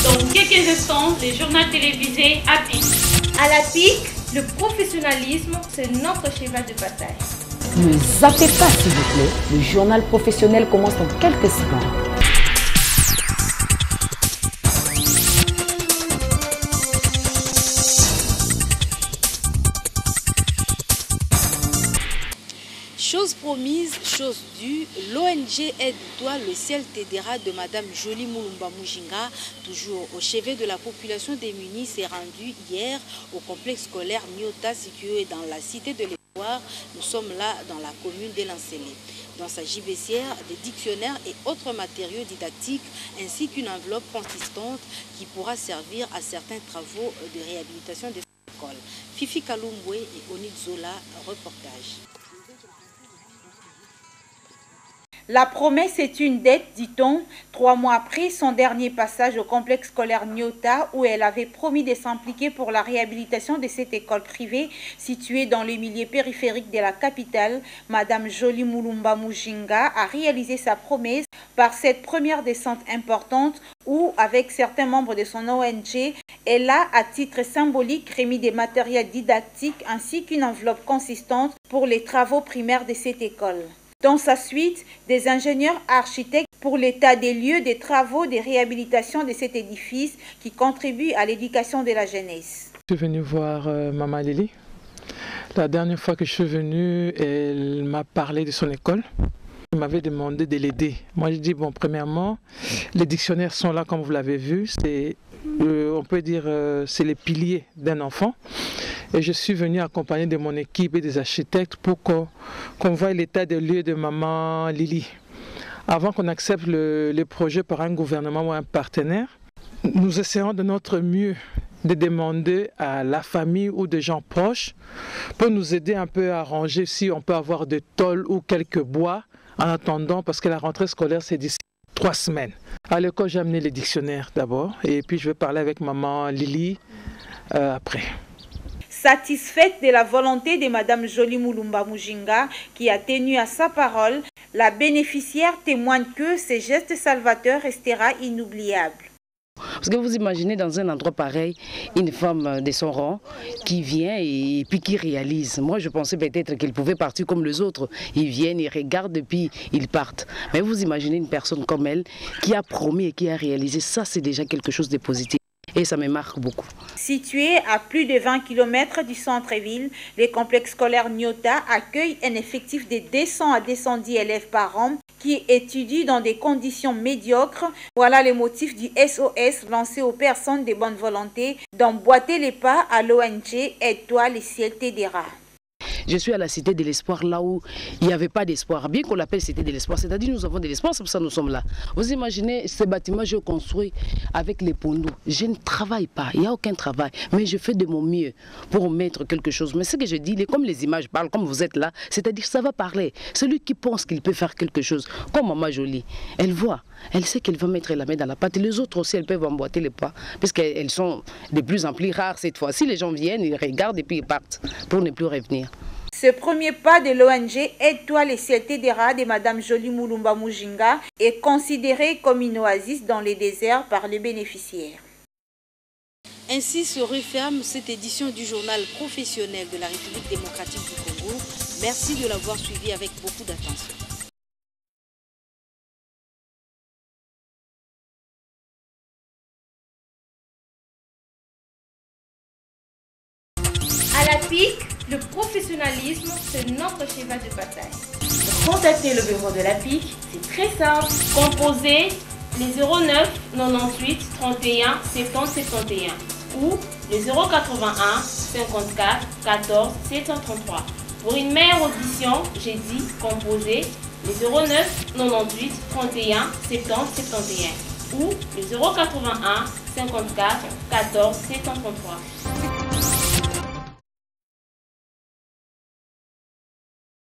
Dans quelques instants, le journal télévisé à PIC. À la PIC, le professionnalisme, c'est notre cheval de bataille. Ne zappez pas s'il vous plaît, le journal professionnel commence dans quelques secondes. Chose promise, chose due, l'ONG Aide-toi, le ciel t'aidera de Madame Jolie Moulumba Mujinga, toujours au chevet de la population démunie, s'est rendue hier au complexe scolaire Nyota situé dans la cité de l'Espoir. Nous sommes là dans la commune d'Elancélé. Dans sa gibecière, des dictionnaires et autres matériaux didactiques ainsi qu'une enveloppe consistante qui pourra servir à certains travaux de réhabilitation des écoles. Fifi Kalumbwe et Onid Zola, reportage. La promesse est une dette, dit-on, 3 mois après son dernier passage au complexe scolaire Nyota, où elle avait promis de s'impliquer pour la réhabilitation de cette école privée située dans le milieu périphérique de la capitale. Madame Jolie Moulumba Mujinga a réalisé sa promesse par cette première descente importante où, avec certains membres de son ONG, elle a, à titre symbolique, remis des matériels didactiques ainsi qu'une enveloppe consistante pour les travaux primaires de cette école. Dans sa suite, des ingénieurs architectes pour l'état des lieux des travaux de réhabilitation de cet édifice qui contribue à l'éducation de la jeunesse. Je suis venu voir Maman Lily. La dernière fois que je suis venu, elle m'a parlé de son école. Elle m'avait demandé de l'aider. Moi, j'ai dit, bon, premièrement, les dictionnaires sont là, comme vous l'avez vu. On peut dire c'est les piliers d'un enfant. Et je suis venu accompagné de mon équipe et des architectes pour qu'on voie l'état des lieux de Maman Lily. Avant qu'on accepte le projet par un gouvernement ou un partenaire, nous essayons de notre mieux de demander à la famille ou des gens proches pour nous aider un peu à arranger si on peut avoir des tôles ou quelques bois en attendant, parce que la rentrée scolaire c'est d'ici 3 semaines. À l'école, j'ai amené les dictionnaires d'abord et puis je vais parler avec Maman Lily après. Satisfaite de la volonté de Madame Jolie Moulumba Mujinga, qui a tenu à sa parole, la bénéficiaire témoigne que ce geste salvateur restera inoubliable. Parce que vous imaginez dans un endroit pareil, une femme de son rang qui vient et puis qui réalise. Moi, je pensais peut-être qu'elle pouvait partir comme les autres. Ils viennent, ils regardent et puis ils partent. Mais vous imaginez une personne comme elle qui a promis et qui a réalisé. Ça, c'est déjà quelque chose de positif. Et ça me marque beaucoup. Situé à plus de 20 km du centre-ville, le complexe scolaire Nyota accueille un effectif de 200 à 210 élèves par an qui étudient dans des conditions médiocres. Voilà les motifs du SOS lancé aux personnes de bonne volonté d'emboîter les pas à l'ONG Aide-toi, le ciel t'aidera. Je suis à la Cité de l'Espoir, là où il n'y avait pas d'espoir. Bien qu'on l'appelle Cité de l'Espoir, c'est-à-dire nous avons de l'espoir, c'est pour ça que nous sommes là. Vous imaginez, ce bâtiment, je construis avec les pondos. Je ne travaille pas, il n'y a aucun travail, mais je fais de mon mieux pour mettre quelque chose. Mais ce que je dis, comme les images parlent, comme vous êtes là, c'est-à-dire que ça va parler. Celui qui pense qu'il peut faire quelque chose, comme Maman Jolie, elle voit, elle sait qu'elle va mettre la main dans la pâte. Et les autres aussi, elles peuvent emboîter les pas, puisqu'elles sont de plus en plus rares cette fois-ci. Les gens viennent, ils regardent et puis ils partent pour ne plus revenir. Ce premier pas de l'ONG Aide-toi, le ciel t'aidera de Madame Jolie Moulumba Mujinga est considéré comme une oasis dans les déserts par les bénéficiaires. Ainsi se referme cette édition du journal professionnel de la République démocratique du Congo. Merci de l'avoir suivi avec beaucoup d'attention. À la PIC, le professionnalisme, c'est notre cheval de bataille. Pour contacter le bureau de la PIC, c'est très simple. Composez les 09 98 31 70 71 ou les 081 54 14 733. Pour une meilleure audition, j'ai dit composez les 09 98 31 70 71 ou les 081 54 14 733.